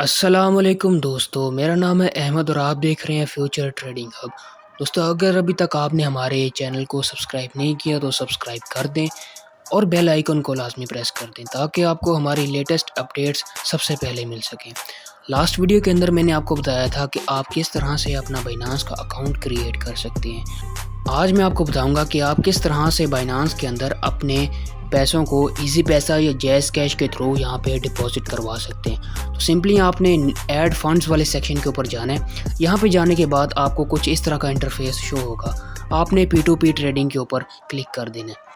अस्सलामुअलैकुम दोस्तों, मेरा नाम है अहमद और आप देख रहे हैं फ्यूचर ट्रेडिंग हब। दोस्तों, अगर अभी तक आपने हमारे चैनल को सब्सक्राइब नहीं किया तो सब्सक्राइब कर दें और बेल आइकन को लाजमी प्रेस कर दें ताकि आपको हमारी लेटेस्ट अपडेट्स सबसे पहले मिल सकें। लास्ट वीडियो के अंदर मैंने आपको बताया था कि आप किस तरह से अपना बाइनांस का अकाउंट क्रिएट कर सकते हैं। आज मैं आपको बताऊंगा कि आप किस तरह से बाइनांस के अंदर अपने पैसों को इजी पैसा या जैज़ कैश के थ्रू यहाँ पे डिपॉजिट करवा सकते हैं। तो सिंपली आपने ऐड फंड्स वाले सेक्शन के ऊपर जाना है। यहाँ पे जाने के बाद आपको कुछ इस तरह का इंटरफेस शो होगा। आपने P2P ट्रेडिंग के ऊपर क्लिक कर देना है।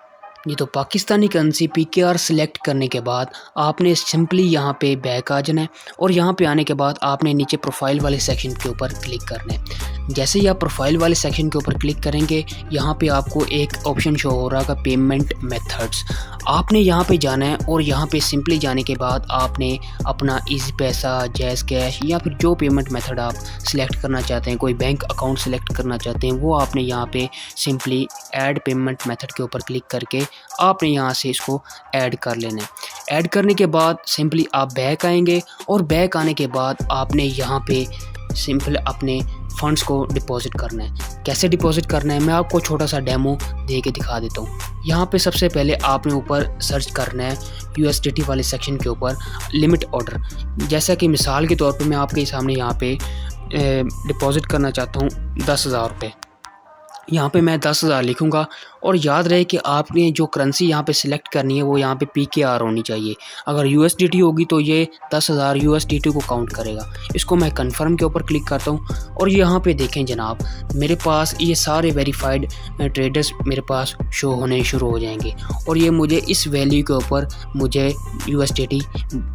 ये तो पाकिस्तानी करेंसी PKR सिलेक्ट करने के बाद आपने सिंपली यहाँ पे बैक आ जाना है और यहाँ पे आने के बाद आपने नीचे प्रोफाइल वाले सेक्शन के ऊपर क्लिक करना है। जैसे ही आप प्रोफाइल वाले सेक्शन के ऊपर क्लिक करेंगे, यहाँ पे आपको एक ऑप्शन शो हो रहा है पेमेंट मेथड्स। आपने यहाँ पे जाना है और यहाँ पे सिंपली जाने के बाद आपने अपना इजी पैसा, जैज़ कैश या फिर जो पेमेंट मेथड आप सिलेक्ट करना चाहते हैं, कोई बैंक अकाउंट सेलेक्ट करना चाहते हैं, वो आपने यहाँ पे सिंपली ऐड पेमेंट मेथड के ऊपर क्लिक करके आपने यहाँ से इसको ऐड कर लेना है। ऐड करने के बाद सिंपली आप बैक आएंगे और बैक आने के बाद आपने यहाँ पे सिंपल अपने फंड्स को डिपॉजिट करना है। कैसे डिपॉजिट करना है मैं आपको छोटा सा डेमो दे के दिखा देता हूँ। यहाँ पे सबसे पहले आपने ऊपर सर्च करना है USDT वाले सेक्शन के ऊपर लिमिट ऑर्डर। जैसा कि मिसाल के तौर पे मैं आपके सामने यहाँ पे डिपॉजिट करना चाहता हूँ 10,000 रुपये। यहाँ पे मैं 10,000 लिखूँगा और याद रहे कि आपने जो करेंसी यहाँ पे सिलेक्ट करनी है वो यहाँ पे PKR होनी चाहिए। अगर USDT होगी तो ये 10,000 USDT को काउंट करेगा। इसको मैं कंफर्म के ऊपर क्लिक करता हूँ और यहाँ पे देखें जनाब, मेरे पास ये सारे वेरीफाइड ट्रेडर्स मेरे पास शो होने शुरू हो जाएंगे और ये मुझे इस वैल्यू के ऊपर मुझे USDT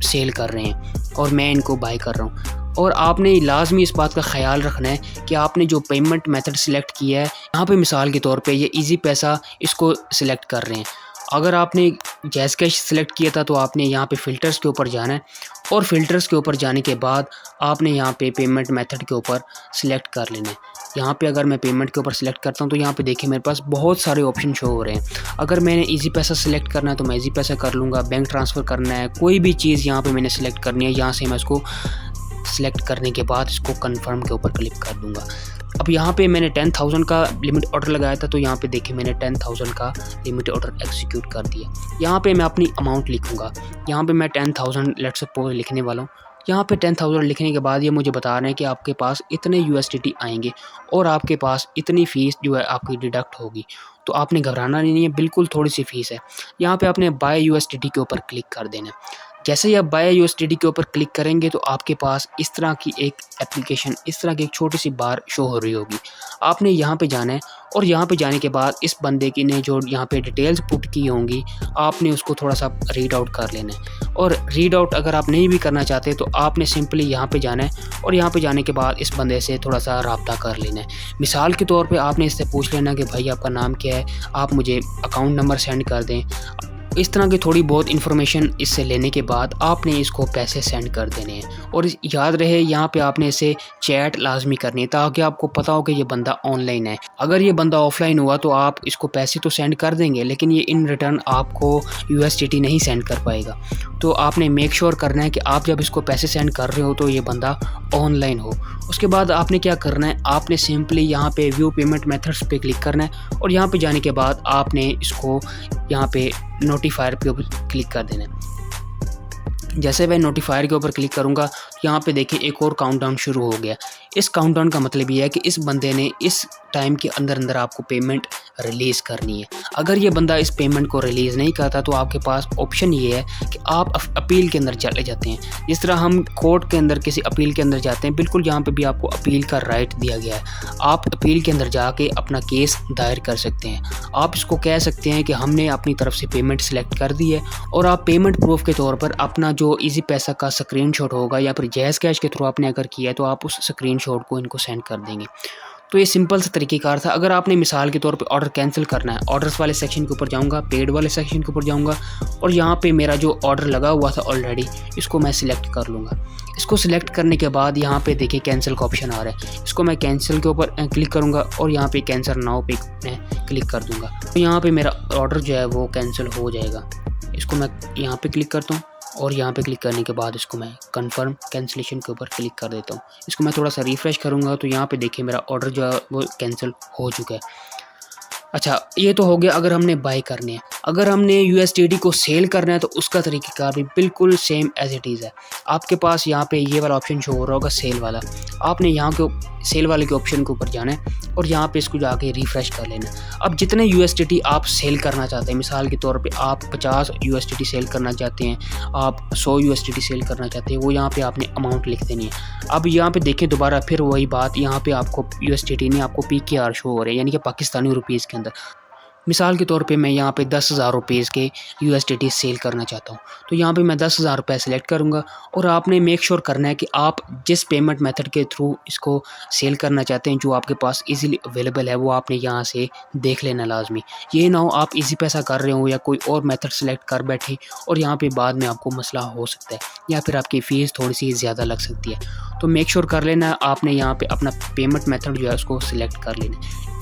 सेल कर रहे हैं और मैं इनको बाय कर रहा हूँ। और आपने लाजमी इस बात का ख्याल रखना है कि आपने जो पेमेंट मेथड सिलेक्ट किया है, यहाँ पे मिसाल के तौर पे ये इजी पैसा इसको सिलेक्ट कर रहे हैं। अगर आपने जैज़ कैश सिलेक्ट किया था तो आपने यहाँ पे फ़िल्टर्स के ऊपर जाना है और फ़िल्टर्स के ऊपर जाने के बाद आपने यहाँ पे पेमेंट मेथड के ऊपर सिलेक्ट कर लेना है। यहाँ पे अगर मैं पेमेंट के ऊपर सिलेक्ट करता हूँ तो यहाँ पे देखिए मेरे पास बहुत सारे ऑप्शन शो हो रहे हैं। अगर मैंने इजी पैसा सिलेक्ट करना है तो मैं इजी पैसा कर लूँगा। बैंक ट्रांसफ़र करना है, कोई भी चीज़ यहाँ पे मैंने सिलेक्ट करनी है, यहाँ से मैं इसको सिलेक्ट करने के बाद इसको कंफर्म के ऊपर क्लिक कर दूंगा। अब यहाँ पे मैंने 10,000 का लिमिट ऑर्डर लगाया था तो यहाँ पे देखिए मैंने 10,000 का लिमिट ऑर्डर एग्जीक्यूट कर दिया। यहाँ पे मैं अपनी अमाउंट लिखूँगा। यहाँ पे मैं 10,000 लेट्स सपोज लिखने वाला हूँ। यहाँ पे 10,000 लिखने के बाद ये मुझे बता रहे हैं कि आपके पास इतने USDT आएंगे और आपके पास इतनी फ़ीस जो है आपकी डिडक्ट होगी। तो आपने घबराना नहीं है, बिल्कुल थोड़ी सी फ़ीस है। यहाँ पे आपने बाय USDT के ऊपर क्लिक कर देना है। जैसे ही आप बाय USDT के ऊपर क्लिक करेंगे तो आपके पास इस तरह की एक एप्लीकेशन, इस तरह की एक छोटी सी बार शो हो रही होगी। आपने यहाँ पे जाना है और यहाँ पे जाने के बाद इस बंदे की ने जो यहाँ पे डिटेल्स पुट की होंगी आपने उसको थोड़ा सा रीड आउट कर लेना है। और रीड आउट अगर आप नहीं भी करना चाहते तो आपने सिंपली यहाँ पे जाना है और यहाँ पे जाने के बाद इस बंदे से थोड़ा सा रब्ता कर लेना है। मिसाल के तौर पे आपने इससे पूछ लेना कि भाई आपका नाम क्या है, आप मुझे अकाउंट नंबर सेंड कर दें। इस तरह की थोड़ी बहुत इन्फॉर्मेशन इससे लेने के बाद आपने इसको पैसे सेंड कर देने हैं। और याद रहे यहाँ पे आपने इसे चैट लाजमी करनी है ताकि आपको पता हो कि ये बंदा ऑनलाइन है। अगर ये बंदा ऑफलाइन हुआ तो आप इसको पैसे तो सेंड कर देंगे लेकिन ये इन रिटर्न आपको USDT नहीं सेंड कर पाएगा। तो आपने मेक श्योर करना है कि आप जब इसको पैसे सेंड कर रहे हो तो ये बंदा ऑनलाइन हो। उसके बाद आपने क्या करना है, आपने सिंपली यहाँ पे व्यू पेमेंट मेथड्स पे क्लिक करना है और यहाँ पे जाने के बाद आपने इसको यहाँ पे नोटिफायर पे क्लिक कर देना है। जैसे मैं नोटिफायर के ऊपर क्लिक करूँगा तो यहाँ पे देखिए एक और काउंटडाउन शुरू हो गया। इस काउंटडाउन का मतलब ये है कि इस बंदे ने इस टाइम के अंदर अंदर आपको पेमेंट रिलीज़ करनी है। अगर ये बंदा इस पेमेंट को रिलीज़ नहीं करता तो आपके पास ऑप्शन ये है कि आप अपील के अंदर चले जाते हैं। जिस तरह हम कोर्ट के अंदर किसी अपील के अंदर जाते हैं, बिल्कुल यहाँ पे भी आपको अपील का राइट दिया गया है। आप अपील के अंदर जाके अपना केस दायर कर सकते हैं। आप इसको कह सकते हैं कि हमने अपनी तरफ से पेमेंट सिलेक्ट कर दी है और आप पेमेंट प्रूफ के तौर पर अपना जो इजी पैसा का स्क्रीनशॉट होगा या फिर जैज़ कैश के थ्रू आपने अगर किया है तो आप उस स्क्रीनशॉट को इनको सेंड कर देंगे। तो ये सिंपल सा तरीक़ेकार था। अगर आपने मिसाल के तौर पे ऑर्डर कैंसिल करना है, ऑर्डर्स वाले सेक्शन के ऊपर जाऊंगा, पेड वाले सेक्शन के ऊपर जाऊंगा और यहाँ पे मेरा जो ऑर्डर लगा हुआ था ऑलरेडी इसको मैं सिलेक्ट कर लूँगा। इसको सिलेक्ट करने के बाद यहाँ पे देखिए कैंसिल का ऑप्शन आ रहा है। इसको मैं कैंसिल के ऊपर क्लिक करूँगा और यहाँ पे कैंसिल नाउ पे मैं क्लिक कर दूँगा। तो यहाँ पे मेरा ऑर्डर जो है वो कैंसिल हो जाएगा। इसको मैं यहाँ पे क्लिक करता हूँ और यहाँ पे क्लिक करने के बाद इसको मैं कंफर्म कैंसिलेशन के ऊपर क्लिक कर देता हूँ। इसको मैं थोड़ा सा रिफ़्रेश करूँगा तो यहाँ पे देखिए मेरा ऑर्डर जो है वो कैंसिल हो चुका है। अच्छा, ये तो हो गया अगर हमने बाय करने हैं। अगर हमने यूएसडीटी को सेल करना है तो उसका तरीक़ाकार भी बिल्कुल सेम एज़ इट इज़ है। आपके पास यहाँ पे ये वाला ऑप्शन शो हो रहा होगा सेल वाला। आपने यहाँ के सेल वाले के ऑप्शन के ऊपर जाना है और यहाँ पे इसको जाके रिफ़्रेश कर लेना है। अब जितने यूएसडीटी आप सेल करना चाहते हैं, मिसाल के तौर पे आप 50 यूएसडीटी सेल करना चाहते हैं, आप 100 यूएसडीटी सेल करना चाहते हैं, वो यहाँ पे आपने अमाउंट लिख देनी है। अब यहाँ पे देखें दोबारा फिर वही बात, यहाँ पे आपको यूएसडीटी नहीं आपको पीकेआर शो हो रहे हैं, यानी कि पाकिस्तानी रुपीज़ के अंदर। मिसाल के तौर पे मैं यहाँ पे 10,000 रुपीज़ के यूएसडीटी सेल करना चाहता हूँ, तो यहाँ पे मैं 10,000 रुपये सेलेक्ट करूँगा और आपने मेक श्योर करना है कि आप जिस पेमेंट मेथड के थ्रू इसको सेल करना चाहते हैं, जो आपके पास इजीली अवेलेबल है, वो आपने यहाँ से देख लेना लाजमी। ये ना हो आप इजी पैसा कर रहे हो या कोई और मेथड सेलेक्ट कर बैठे और यहाँ पे बाद में आपको मसला हो सकता है या फिर आपकी फ़ीस थोड़ी सी ज़्यादा लग सकती है। तो मेक श्योर कर लेना आपने यहाँ पे अपना पेमेंट मेथड जो है उसको सिलेक्ट कर लेना है।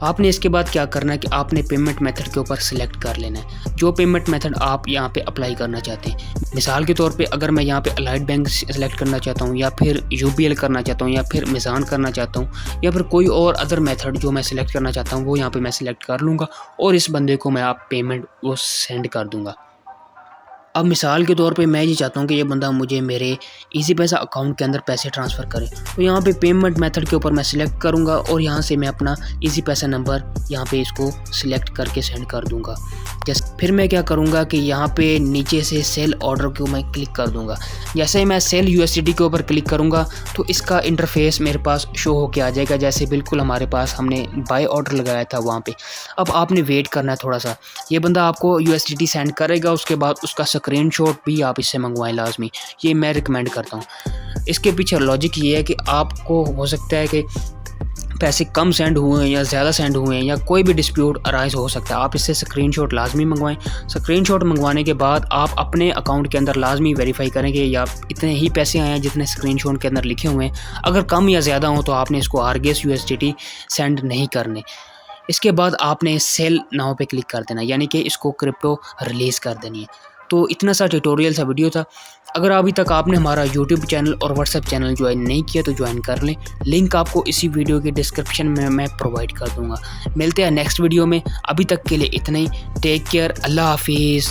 आपने इसके बाद क्या करना है कि आपने पेमेंट मेथड के ऊपर सिलेक्ट कर लेना है, जो पेमेंट मेथड आप यहाँ पे अप्लाई करना चाहते हैं। मिसाल के तौर पे अगर मैं यहाँ पे अलाइड बैंक सेलेक्ट करना चाहता हूँ या फिर यूबीएल करना चाहता हूँ या फिर मिज़ान करना चाहता हूँ या फिर कोई और अदर मेथड जो मैं सिलेक्ट करना चाहता हूँ वो यहाँ पे मैं सिलेक्ट कर लूँगा और इस बंदे को मैं आप पेमेंट वो सेंड कर दूँगा। अब मिसाल के तौर पे मैं ये चाहता हूँ कि ये बंदा मुझे मेरे इजी पैसा अकाउंट के अंदर पैसे ट्रांसफ़र करे, तो यहाँ पे पेमेंट मेथड के ऊपर मैं सिलेक्ट करूँगा और यहाँ से मैं अपना इजी पैसा नंबर यहाँ पे इसको सिलेक्ट करके सेंड कर दूँगा। फिर मैं क्या करूँगा कि यहाँ पे नीचे से सेल ऑर्डर को मैं क्लिक कर दूँगा। जैसे ही मैं सेल यूएसडीटी के ऊपर क्लिक करूँगा तो इसका इंटरफेस मेरे पास शो होके आ जाएगा, जैसे बिल्कुल हमारे पास हमने बाय ऑर्डर लगाया था वहाँ पे। अब आपने वेट करना है थोड़ा सा, ये बंदा आपको यूएसडीटी सेंड करेगा, उसके बाद उसका स्क्रीनशॉट भी आप इससे मंगवाएं लाजमी, ये मैं रिकमेंड करता हूँ। इसके पीछे लॉजिक ये है कि आपको हो सकता है कि पैसे कम सेंड हुए हैं या ज़्यादा सेंड हुए हैं या कोई भी डिस्प्यूट अराइज हो सकता है, आप इससे स्क्रीनशॉट लाजमी मंगवाएं। स्क्रीनशॉट मंगवाने के बाद आप अपने अकाउंट के अंदर लाजमी वेरीफाई करेंगे या इतने ही पैसे आए हैं जितने स्क्रीनशॉट के अंदर लिखे हुए हैं। अगर कम या ज़्यादा हो तो आपने इसको आरगेस यूएसडीटी सेंड नहीं करने। इसके बाद आपने सेल नाउ पे क्लिक कर देना, यानी कि इसको क्रिप्टो रिलीज़ कर देनी है। तो इतना सा ट्यूटोरियल सा वीडियो था। अगर अभी तक आपने हमारा यूट्यूब चैनल और व्हाट्सएप चैनल ज्वाइन नहीं किया तो ज्वाइन कर लें, लिंक आपको इसी वीडियो के डिस्क्रिप्शन में मैं प्रोवाइड कर दूंगा। मिलते हैं नेक्स्ट वीडियो में, अभी तक के लिए इतना ही। टेक केयर, अल्लाह हाफिज़।